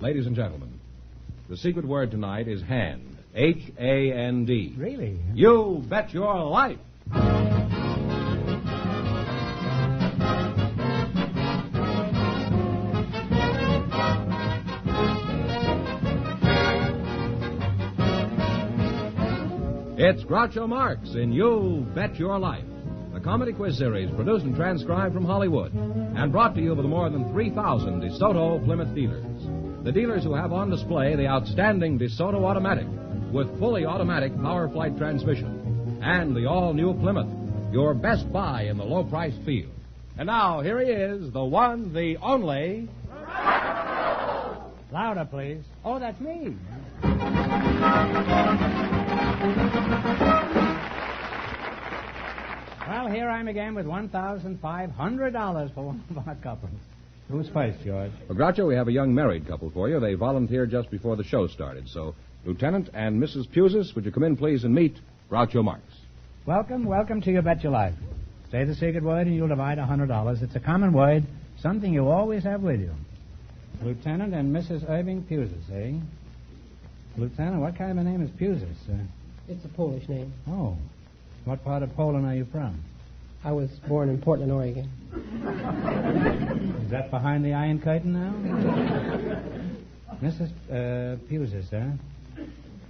Ladies and gentlemen, the secret word tonight is hand. H-A-N-D. Really? You bet your life. It's Groucho Marx in You Bet Your Life, the comedy quiz series produced and transcribed from Hollywood and brought to you by the more than 3,000 DeSoto Plymouth dealers. The dealers who have on display the outstanding DeSoto Automatic with fully automatic power flight transmission and the all-new Plymouth, your best buy in the low-priced field. And now, here he is, the one, the only... Louder, please. Oh, that's me. Well, here I am again with $1,500 for one of our couples. Who's first, George? Well, Groucho, we have a young married couple for you. They volunteered just before the show started. So, Lieutenant and Mrs. Pusis, would you come in, please, and meet Groucho Marx? Welcome to You Bet Your Life. Say the secret word and you'll divide $100. It's a common word, something you always have with you. Lieutenant and Mrs. Irving Pusis, eh? Lieutenant, what kind of a name is Pusis? It's a Polish name. Oh. What part of Poland are you from? I was born in Portland, Oregon. Is that behind the Iron Curtain now? Mrs. Pusis,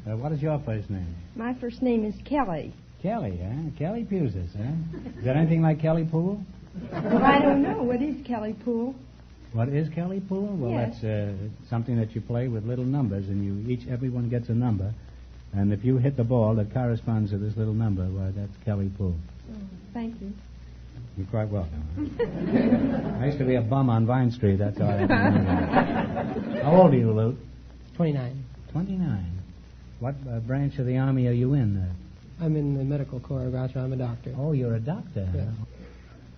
what is your first name? My first name is Kelly. Kelly, Kelly Pusis, Is that anything like Kelly Pool? Well, I don't know. What is Kelly Pool? What is Kelly Pool? Well, yes. That's something that you play with little numbers, and everyone gets a number. And if you hit the ball that corresponds to this little number, well, that's Kelly Pool. Oh, thank you. You're quite welcome. I used to be a bum on Vine Street, that's all I have to remember. How old are you, Lou? 29. 29. What branch of the Army are you in? I'm in the medical corps, Groucho. I'm a doctor. Oh, you're a doctor. Yes.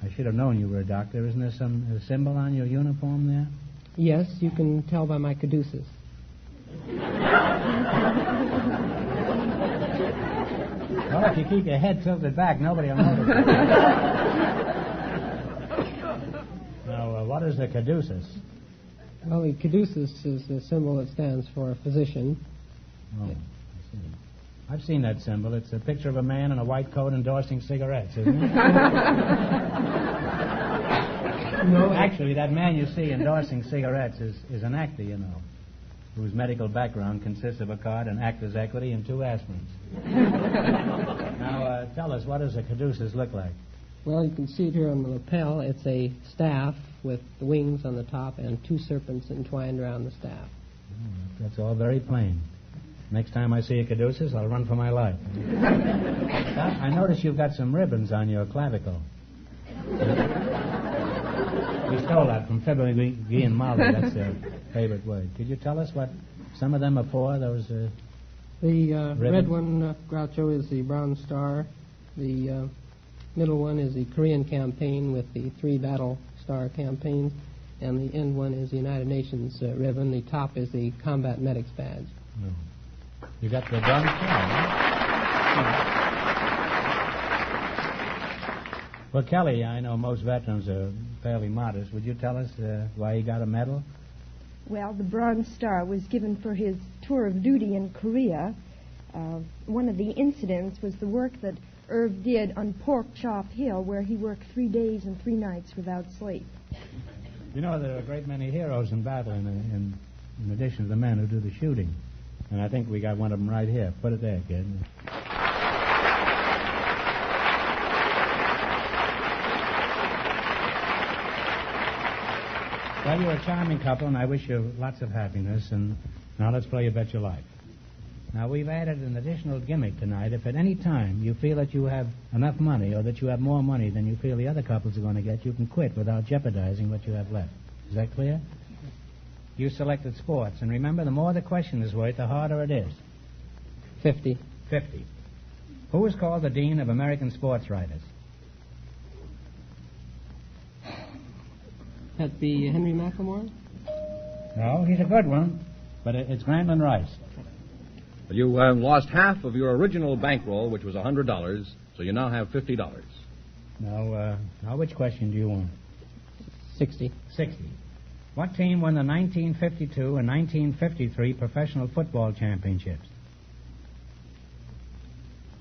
I should have known you were a doctor. Isn't there some symbol on your uniform there? Yes, you can tell by my caduceus. Well, if you keep your head tilted back, nobody will notice. Now, what is the caduceus? Well, the caduceus is a symbol that stands for physician. Oh, I see. I've seen that symbol. It's a picture of a man in a white coat endorsing cigarettes, isn't it? No, actually, that man you see endorsing cigarettes is an actor, you know, whose medical background consists of a card, an actor's equity, and 2 aspirins. Now, tell us, what does a caduceus look like? Well, you can see it here on the lapel. It's a staff with the wings on the top and 2 serpents entwined around the staff. Oh, that's all very plain. Next time I see a caduceus, I'll run for my life. I notice you've got some ribbons on your clavicle. We stole that from February and Molly. That's their favorite word. Could you tell us what some of them are for, those The red one, Groucho, is the Bronze Star. The middle one is the Korean campaign with the 3 battle star campaigns. And the end one is the United Nations ribbon. The top is the Combat Medics badge. No. You got the Bronze Star, huh? Well, Kelly, I know most veterans are fairly modest. Would you tell us why he got a medal? Well, the Bronze Star was given for his tour of duty in Korea. One of the incidents was the work that Irv did on Pork Chop Hill, where he worked 3 days and 3 nights without sleep. You know, there are a great many heroes in battle in addition to the men who do the shooting. And I think we got one of them right here. Put it there, kid. Well, you're a charming couple, and I wish you lots of happiness. And now let's play You Bet Your Life. Now, we've added an additional gimmick tonight. If at any time you feel that you have enough money or that you have more money than you feel the other couples are going to get, you can quit without jeopardizing what you have left. Is that clear? You selected sports, and remember, the more the question is worth, the harder it is. 50. 50. Who is called the Dean of American Sports Writers? That be Henry McLemore? No, he's a good one, but it's Grantland Rice. You lost half of your original bankroll, which was $100, so you now have $50. Now, which question do you want? 60. 60. What team won the 1952 and 1953 professional football championships?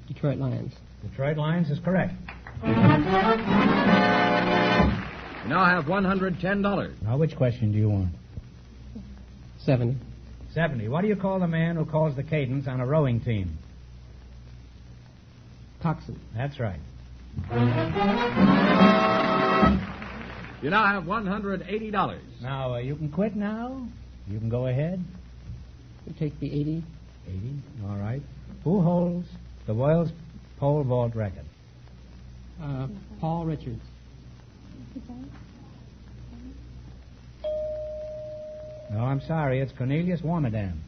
Detroit Lions. Detroit Lions is correct. You now have $110. Now, which question do you want? 70. 70. What do you call the man who calls the cadence on a rowing team? Coxswain. That's right. You now have $180. Now, you can quit now. You can go ahead. We take the 80. 80. All right. Who holds the world's pole vault record? Paul Richards. No, I'm sorry. It's Cornelius Warmadam.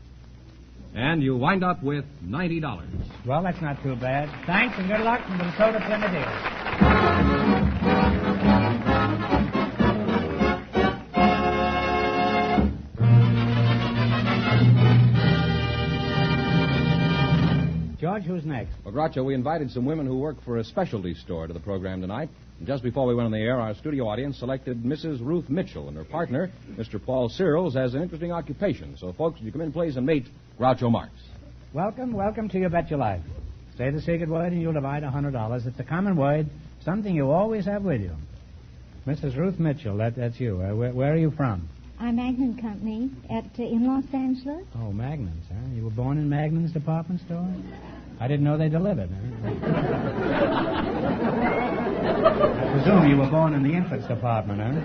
And you wind up with $90. Well, that's not too bad. Thanks and good luck from the Minnesota Plymouth Dealers. George, who's next? Well, Groucho, we invited some women who work for a specialty store to the program tonight. And just before we went on the air, our studio audience selected Mrs. Ruth Mitchell and her partner, Mr. Paul Searles, as an interesting occupation. So, folks, you come in, please, and meet Groucho Marx. Welcome to You Bet Your Life. Say the secret word and you'll divide $100. It's a common word, something you always have with you. Mrs. Ruth Mitchell, that's you. Where are you from? I'm Magnan Company in Los Angeles. Oh, Magnan's, huh? You were born in Magnan's department store? I didn't know they delivered, huh? I presume you were born in the infants department, huh?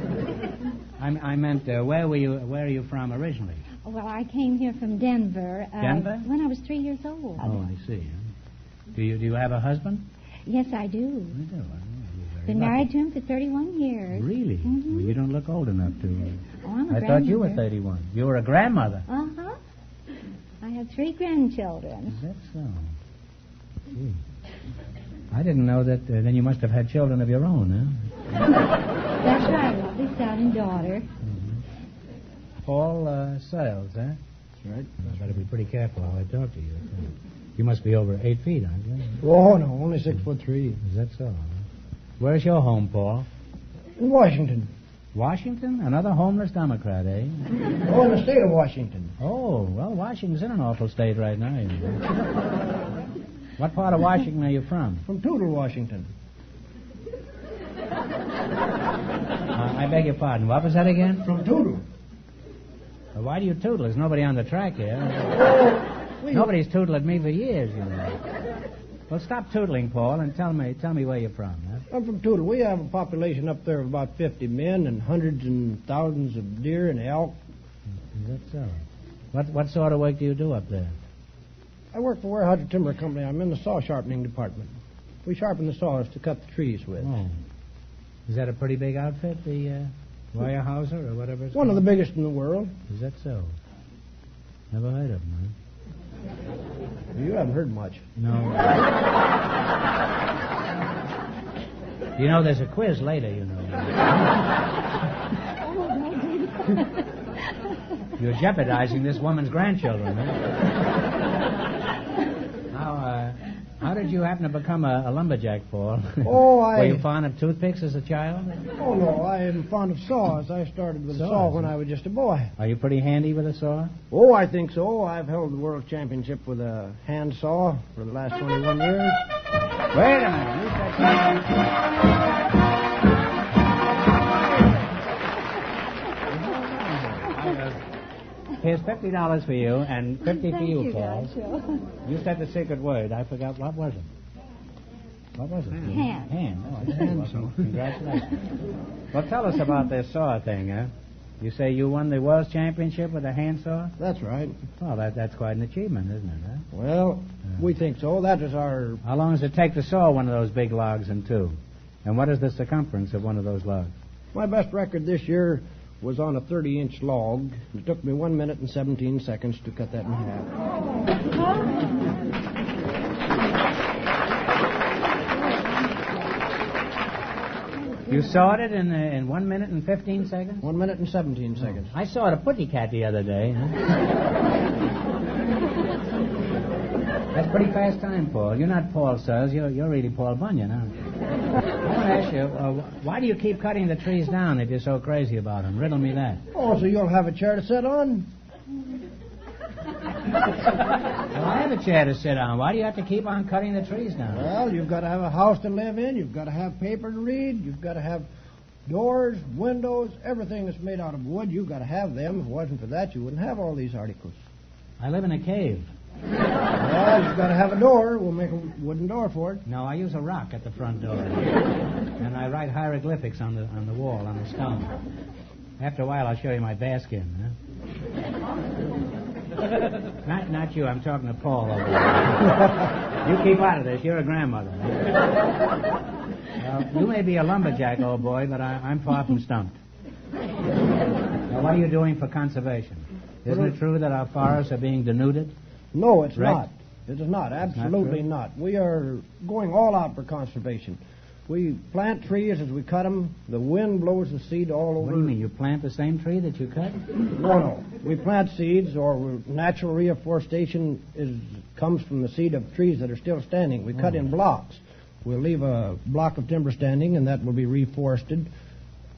I meant, where are you from originally? Well, I came here from Denver. Denver? When I was 3 years old. Oh, I see. Huh? Do you have a husband? Yes, I do. You do. Been married to him for 31 years. Really? Mm-hmm. Well, you don't look old enough to. Oh, I'm a I thought you were 31. You were a grandmother. Uh-huh. I have 3 grandchildren. Is that so? Gee. I didn't know that. Then you must have had children of your own, huh? That's right, lovely son and daughter. Mm-hmm. Paul Searles, huh? That's right. I better be pretty careful how I talk to you. You must be over 8 feet, aren't you? Oh, no, only 6'3". Is that so? Huh? Where's your home, Paul? In Washington. Washington? Another homeless Democrat, eh? Oh, in the state of Washington. Oh, well, Washington's in an awful state right now. You know. What part of Washington are you from? From Tootle, Washington. I beg your pardon. What was that again? From Tootle. Well, why do you tootle? There's nobody on the track here. Nobody's tootled at me for years, you know. Well, stop tootling, Paul, and tell me where you're from. Huh? I'm from Tootle. We have a population up there of about 50 men and hundreds and thousands of deer and elk. Is that so? What sort of work do you do up there? I work for Weyerhaeuser Timber Company. I'm in the saw sharpening department. We sharpen the saws to cut the trees with. Oh. Is that a pretty big outfit, the Weyerhaeuser or whatever it's One called? of the biggest in the world. Is that so? Never heard of them, huh? You haven't heard much. No. You know, there's a quiz later, you know. You're jeopardizing this woman's grandchildren, huh? Now, how did you happen to become a lumberjack, Paul? Oh, Were you fond of toothpicks as a child? Oh, no, I am fond of saws. I started with a saw when I was just a boy. Are you pretty handy with a saw? Oh, I think so. I've held the world championship with a hand saw for the last 21 years. Wait a minute. You said Here's $50 for you and 50 for you, Paul. You said the secret word. I forgot. What was it? What was it? Hand. Hand. Oh, I hand. Congratulations. Well, tell us about this saw thing, huh? You say you won the world championship with a hand saw? That's right. Well, that's quite an achievement, isn't it, huh? Well, we think so. That is our... How long does it take to saw one of those big logs in two? And what is the circumference of one of those logs? My best record this year was on a 30-inch log. It took me 1 minute and 17 seconds to cut that in half. You sawed it in 1 minute and 15 seconds? 1 minute and 17 seconds. I sawed a putty cat the other day. Huh? That's pretty fast time, Paul. You're not Paul Searles. You're really Paul Bunyan, huh? want to ask you, why do you keep cutting the trees down if you're so crazy about them? Riddle me that. Oh, so you'll have a chair to sit on? Well, I have a chair to sit on. Why do you have to keep on cutting the trees down? Well, you've got to have a house to live in. You've got to have paper to read. You've got to have doors, windows, everything that's made out of wood. You've got to have them. If it wasn't for that, you wouldn't have all these articles. I live in a cave. Well, you've got to have a door. We'll make a wooden door for it. No, I use a rock at the front door. And I write hieroglyphics on the wall, on the stone. After a while, I'll show you my bear skin. Huh? Not you. I'm talking to Paul over there. You keep out of this. You're a grandmother. You may be a lumberjack, old boy, but I'm far from stumped. Now, what are you doing for conservation? Isn't it true that our forests are being denuded? No, it's Right? not. It is not. Absolutely not. We are going all out for conservation. We plant trees as we cut them. The wind blows the seed all over. What do you mean? You plant the same tree that you cut? No. We plant seeds, or natural reforestation comes from the seed of trees that are still standing. We cut in blocks. We'll leave a block of timber standing, and that will be reforested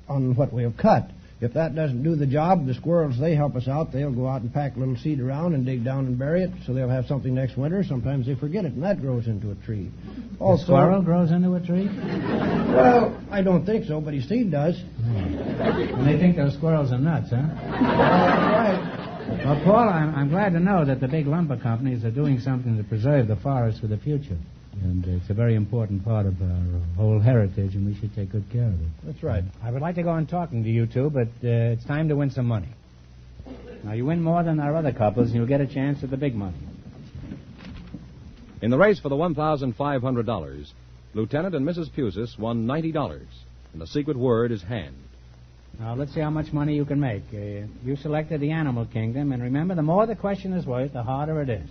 on what we have cut. If that doesn't do the job, the squirrels, they help us out. They'll go out and pack a little seed around and dig down and bury it, so they'll have something next winter. Sometimes they forget it, and that grows into a tree. A squirrel grows into a tree? Well, I don't think so, but his seed does. And they think those squirrels are nuts, huh? Right. Well, Paul, I'm glad to know that the big lumber companies are doing something to preserve the forests for the future. And it's a very important part of our whole heritage, and we should take good care of it. That's right. I would like to go on talking to you two, but it's time to win some money. Now, you win more than our other couples, and you'll get a chance at the big money. In the race for the $1,500, Lieutenant and Mrs. Pusis won $90, and the secret word is hand. Now, let's see how much money you can make. You selected the animal kingdom, and remember, the more the question is worth, the harder it is.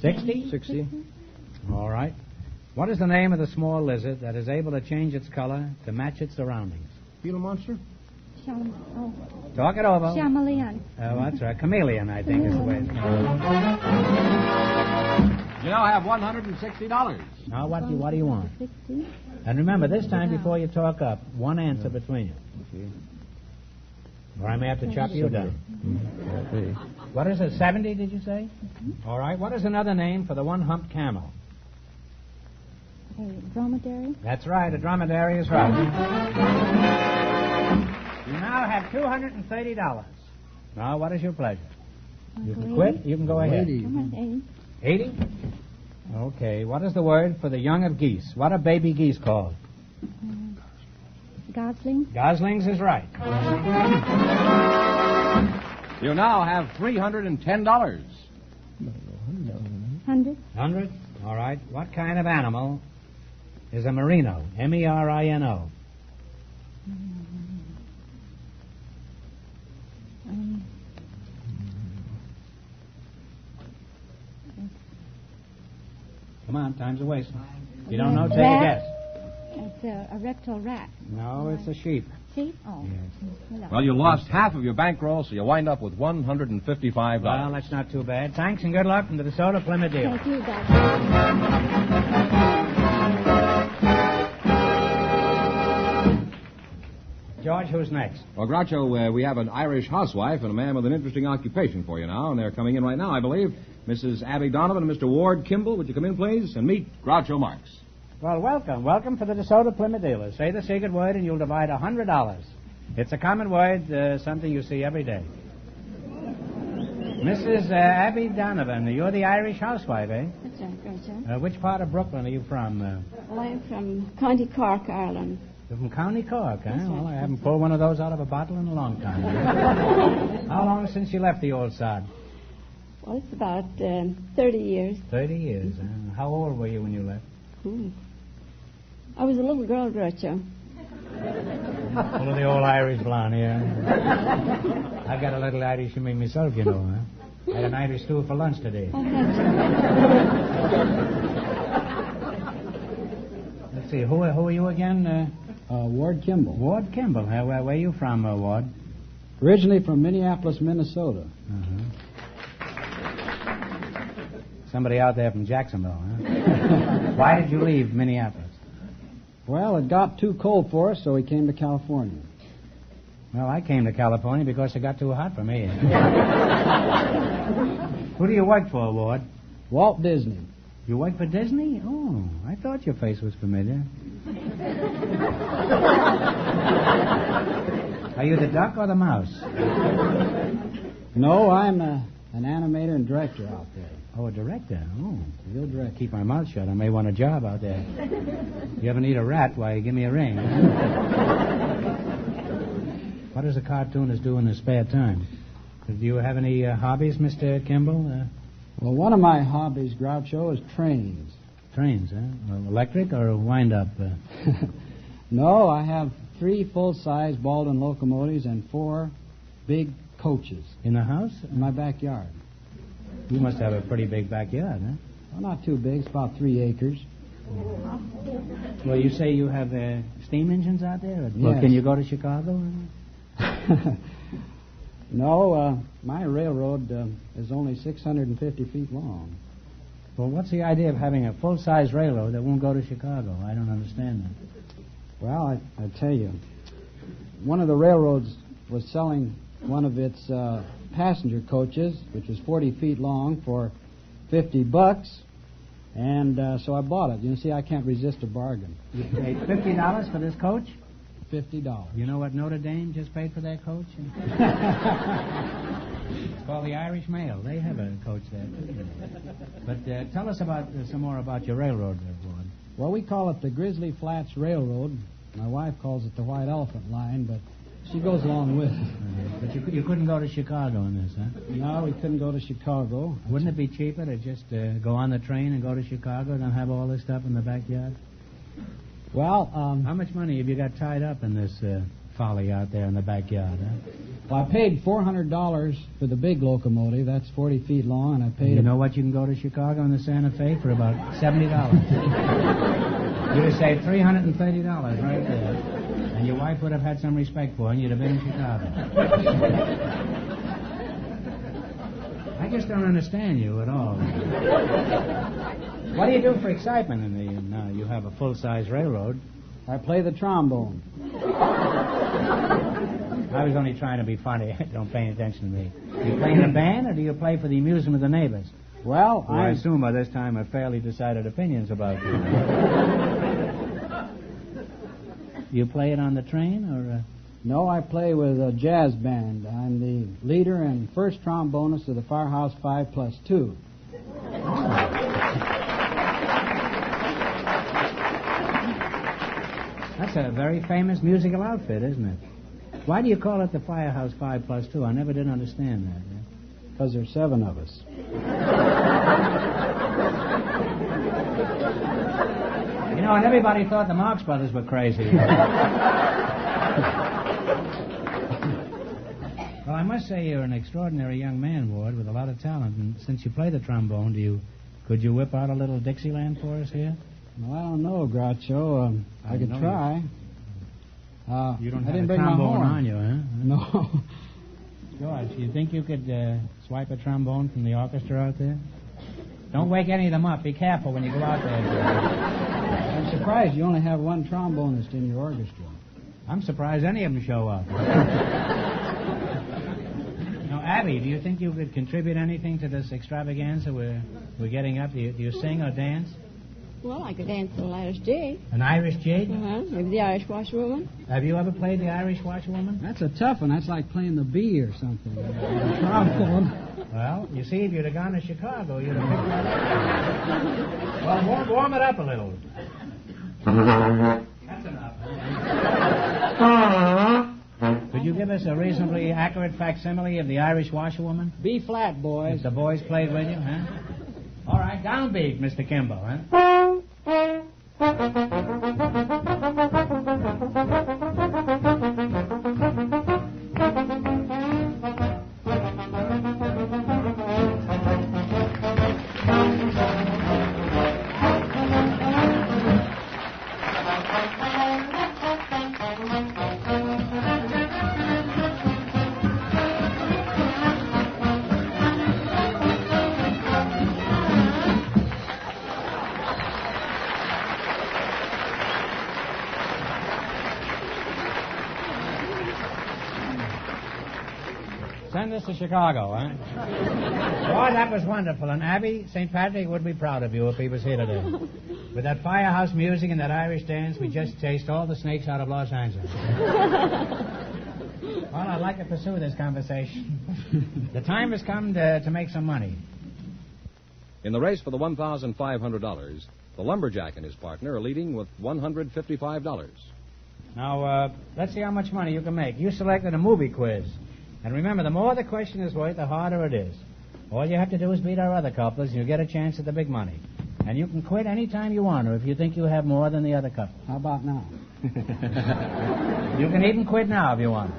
60? 60. All right. What is the name of the small lizard that is able to change its color to match its surroundings? Gila monster? Talk it over. Chameleon. Oh, that's right. Chameleon, I think, is the way it's called. You now have $160. Now, what do you want? 60. And remember, this time before you talk up, one answer between you. Or I may have to chop you down. What is it, 70, did you say? Mm-hmm. All right. What is another name for the one-humped camel? A dromedary. That's right. A dromedary is right. You now have $230. Now, what is your pleasure? You can quit. You can go ahead. 80. 80? Okay. What is the word for the young of geese? What are baby geese called? Goslings. Goslings is right. You now have $310. 100. 100? All right. What kind of animal is a merino? M-E-R-I-N-O. Come on, time's a waste. If you don't know, take a guess. It's a reptile rat. No, it's a sheep. Sheep? Oh. Yes. Well, you lost half of your bankroll, so you wind up with $155. Well, that's not too bad. Thanks and good luck from the DeSoto Plymouth deal. Thank you, Doctor. George, who's next? Well, Groucho, we have an Irish housewife and a man with an interesting occupation for you now, and they're coming in right now, I believe. Mrs. Abby Donovan and Mr. Ward Kimball, would you come in, please, and meet Groucho Marx. Well, welcome. Welcome for the DeSoto Plymouth dealers. Say the secret word and you'll divide $100. It's a common word, something you see every day. Mrs. Abby Donovan, you're the Irish housewife, eh? That's right, Groucho. Which part of Brooklyn are you from? Well, I'm from County Cork, Ireland. You're from County Cork, eh? That's right. Well, I haven't pulled one of those out of a bottle in a long time. How long since you left the old sod? Well, it's about 30 years. 30 years. How old were you when you left? I was a little girl, Groucho. Full of the old Irish blonde here. I've got a little Irish in me myself, you know, huh? I had an Irish stew for lunch today. Oh, thanks. Let's see, who are you again? Ward Kimball. Ward Kimball. Where are you from, Ward? Originally from Minneapolis, Minnesota. Uh-huh. Somebody out there from Jacksonville, huh? Why did you leave Minneapolis? Well, it got too cold for us, so we came to California. Well, I came to California because it got too hot for me. Who do you work for, Ward? Walt Disney. You work for Disney? Oh, I thought your face was familiar. Are you the duck or the mouse? No, I'm an animator and director out there. Oh, a director. Oh, Real director. keep my mouth shut. I may want a job out there. You ever need a rat? Why, give me a ring. What does a cartoonist do in his spare time? Do you have any hobbies, Mr. Kimball? Well, one of my hobbies, Groucho, is trains. Trains, huh? Electric or wind-up? No, I have 3 full-size Baldwin locomotives and 4 big coaches In the house? in my backyard. You must have a pretty big backyard, huh? Well, not too big. It's about 3 acres. Well, you say you have steam engines out there? Well, Yes. can you go to Chicago? No, my railroad is only 650 feet long. Well, what's the idea of having a full-size railroad that won't go to Chicago? I don't understand that. Well, I tell you, one of the railroads was selling one of its passenger coaches, which was 40 feet long, for $50, and so I bought it. You see, I can't resist a bargain. You paid $50 for this coach? $50. You know what Notre Dame just paid for their coach? It's called the Irish Mail. They have a coach there, too. But tell us about some more about your railroad there, Ward. Well, we call it the Grizzly Flats Railroad. My wife calls it the White Elephant Line, but she goes along with it. But you couldn't go to Chicago in this, huh? No, we couldn't go to Chicago. Wouldn't it be cheaper to just go on the train and go to Chicago than have all this stuff in the backyard? Well, How much money have you got tied up in this folly out there in the backyard, huh? well, I paid $400 for the big locomotive. That's 40 feet long, and I paid... You know what? You can go to Chicago in the Santa Fe for about $70. You'd have saved $330 right there. And your wife would have had some respect for you, and you'd have been in Chicago. I just don't understand you at all. What do you do for excitement in the... Now, you have a full-size railroad. I play the trombone. I was only trying to be funny. Don't pay attention to me. Do you play in a band, or do you play for the amusement of the neighbors? Well, I assume by this time I've fairly decided opinions about you. You play it on the train, or... No, I play with a jazz band. I'm the leader and first trombonist of the Firehouse 5+2. That's a very famous musical outfit, isn't it? Why do you call it the Firehouse 5+2? I never did understand that. Because there's 7 of us. You know, and everybody thought the Marx Brothers were crazy. Well, I must say you're an extraordinary young man, Ward, with a lot of talent. And since you play the trombone, could you whip out a little Dixieland for us here? Well, I don't know, Groucho. I could try. You don't I have didn't a bring my trombone horn. on you, huh? No. George, you think you could swipe a trombone from the orchestra out there? Don't wake any of them up. Be careful when you go out there, George. I'm surprised you only have one trombonist in your orchestra. I'm surprised any of them show up. Now, Abby, do you think you could contribute anything to this extravaganza we're getting up? Do you sing or dance? Well, I could dance a little Irish jig. An Irish jig? Maybe the Irish washerwoman. Have you ever played the Irish washerwoman? That's a tough one. That's like playing the bee or something. The trombone. Well, you see, if you'd have gone to Chicago, you'd have... Well, warm it up a little. That's enough. Could you give us a reasonably accurate facsimile of the Irish washerwoman? B flat, boys. If the boys played with you, huh? All right, downbeat, Mr. Kimball, huh? this to Chicago, huh? Boy, that was wonderful. And Abby, St. Patrick would be proud of you if he was here today. With that firehouse music and that Irish dance, we just chased all the snakes out of Los Angeles. Well, I'd like to pursue this conversation. The time has come to make some money. In the race for the $1,500, the lumberjack and his partner are leading with $155. Now, let's see how much money you can make. You selected a movie quiz. And remember, the more the question is worth, the harder it is. All you have to do is beat our other couplers, and you get a chance at the big money. And you can quit any time you want, or if you think you have more than the other couple. How about now? You can even quit now if you want.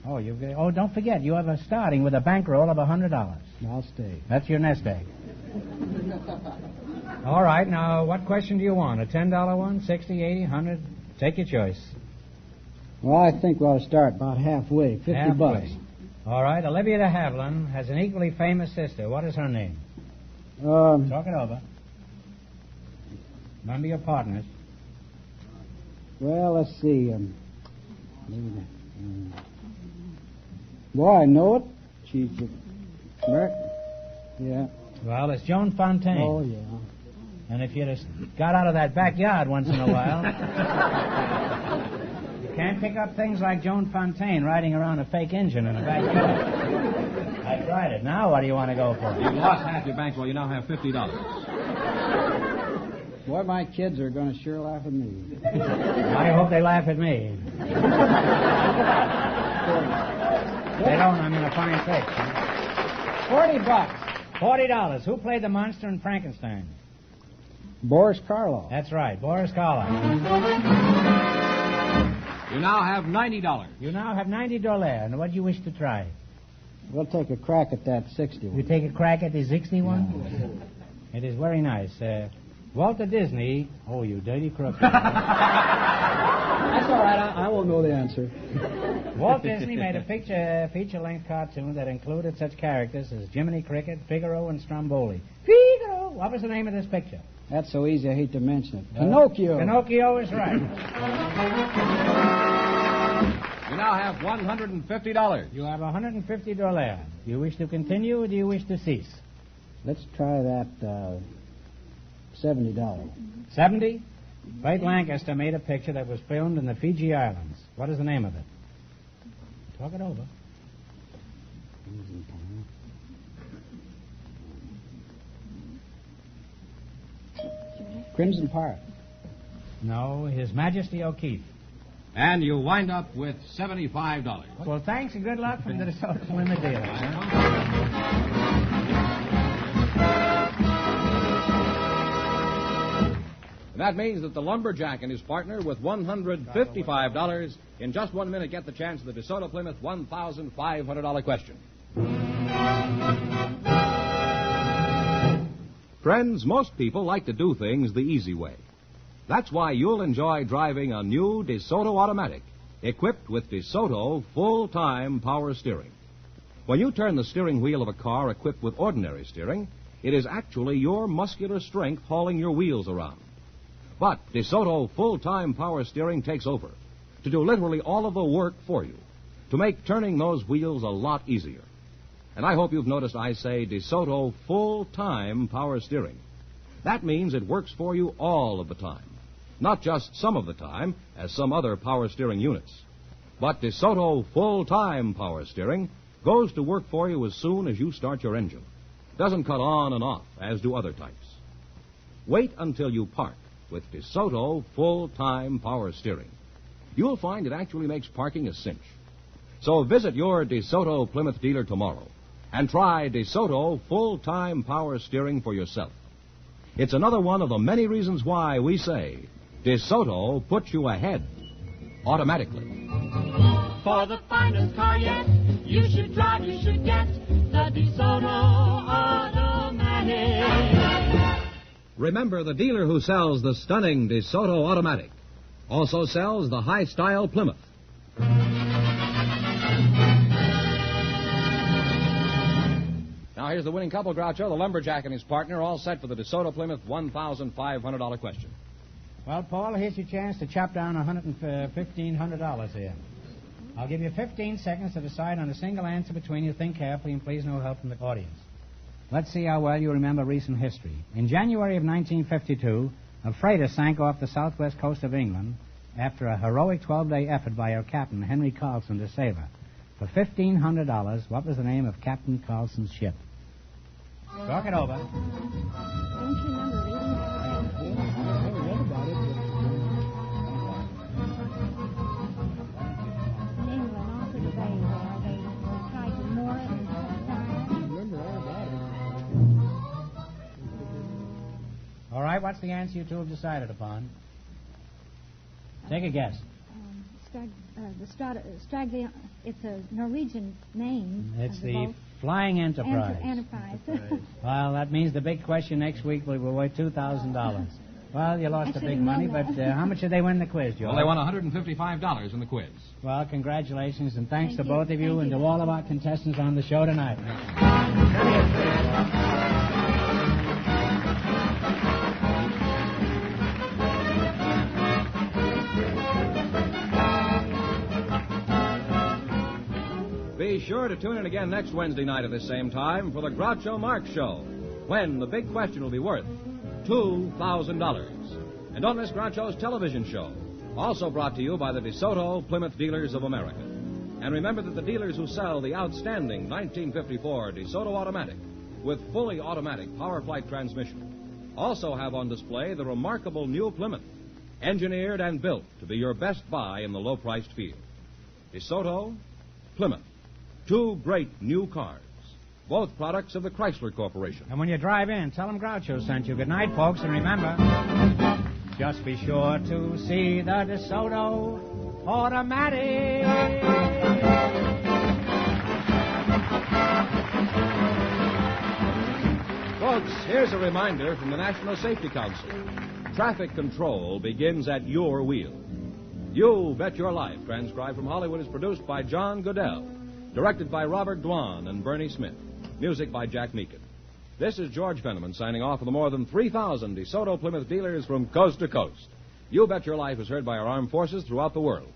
Oh, don't forget, you have a starting with a bankroll of $100. I'll stay. That's your nest egg. All right, now, what question do you want? A $10 one, 60, 80, 100? Take your choice. Well, I think we ought to start about halfway, $50. All right, Olivia de Havilland has an equally famous sister. What is her name? Talk it over. Remember your partners. Well, let's see. Boy, I know it. She's American. Yeah. Well, it's Joan Fontaine. Oh, yeah. And if you'd have got out of that backyard once in a while, you can't pick up things like Joan Fontaine riding around a fake engine in a backyard. I tried it. Now what do you want to go for? You've lost half your bankroll. You now have $50. Boy, my kids are going to sure laugh at me. I hope they laugh at me. They don't. I'm in a fine fix. $40. $40. Who played the monster in Frankenstein? Boris Karloff. That's right, Boris Karloff. You now have $90. You now have $90. And what do you wish to try? We'll take a crack at that 61. You take a crack at the 61? Yeah. It is very nice. Walter Disney. Oh, you dirty crook. That's all right. I won't know the answer. Walt Disney made a feature-length cartoon that included such characters as Jiminy Cricket, Figaro, and Stromboli. Figaro! What was the name of this picture? That's so easy, I hate to mention it. Pinocchio. Pinocchio is right. You now have $150. You have $150. Do you wish to continue or do you wish to cease? Let's try that $70. 70? Burt Lancaster made a picture that was filmed in the Fiji Islands. What is the name of it? Talk it over. Crimson Pirate. No, His Majesty O'Keefe. And you wind up with $75. Well, thanks and good luck from the DeSoto Plymouth dealers. And that means that the lumberjack and his partner with $155 in just 1 minute get the chance of the DeSoto Plymouth $1,500 question. Friends, most people like to do things the easy way. That's why you'll enjoy driving a new DeSoto automatic equipped with DeSoto full-time power steering. When you turn the steering wheel of a car equipped with ordinary steering, it is actually your muscular strength hauling your wheels around. But DeSoto full-time power steering takes over to do literally all of the work for you, to make turning those wheels a lot easier. And I hope you've noticed I say DeSoto full-time power steering. That means it works for you all of the time, not just some of the time, as some other power steering units. But DeSoto full-time power steering goes to work for you as soon as you start your engine. Doesn't cut on and off, as do other types. Wait until you park with DeSoto full-time power steering. You'll find it actually makes parking a cinch. So visit your DeSoto Plymouth dealer tomorrow and try DeSoto full-time power steering for yourself. It's another one of the many reasons why we say DeSoto puts you ahead automatically. For the finest car yet, you should drive, you should get the DeSoto automatic. Remember, the dealer who sells the stunning DeSoto automatic also sells the high-style Plymouth. Now here's the winning couple, Groucho, the lumberjack and his partner, all set for the DeSoto Plymouth $1,500 question. Well, Paul, here's your chance to chop down $1,500 here. I'll give you 15 seconds to decide on a single answer between you. Think carefully, and please no help from the audience. Let's see how well you remember recent history. In January of 1952, a freighter sank off the southwest coast of England after a heroic 12-day effort by her captain, Henry Carlson, to save her. For $1,500, what was the name of Captain Carlson's ship? Talk it over. Don't you remember reading that? I read about it. In England, off of the bay there, they tried to moor it and set fire. I remember all about it. All right, what's the answer you two have decided upon? Take a guess. It's a Norwegian name. It's of the boat. Flying Enterprise. Enterprise. Well, that means the big question next week will be worth $2,000. Well, you lost the big money, but how much did they win the quiz, George? Well, they won $155 in the quiz. Well, congratulations, and thanks Thank to you. both of you and to all of our contestants on the show tonight. Be sure to tune in again next Wednesday night at the same time for the Groucho Marx Show, when the big question will be worth $2,000. And don't miss Groucho's television show, also brought to you by the DeSoto Plymouth Dealers of America. And remember that the dealers who sell the outstanding 1954 DeSoto Automatic with fully automatic power flight transmission also have on display the remarkable new Plymouth, engineered and built to be your best buy in the low-priced field. DeSoto, Plymouth. Two great new cars, both products of the Chrysler Corporation. And when you drive in, tell them Groucho sent you. Good night, folks, and remember, just be sure to see the DeSoto Automatic. Folks, here's a reminder from the National Safety Council. Traffic control begins at your wheel. You Bet Your Life, transcribed from Hollywood, is produced by John Goodell. Directed by Robert Dwan and Bernie Smith. Music by Jack Meakin. This is George Fenneman signing off for the more than 3,000 DeSoto Plymouth dealers from coast to coast. You Bet Your Life is heard by our armed forces throughout the world.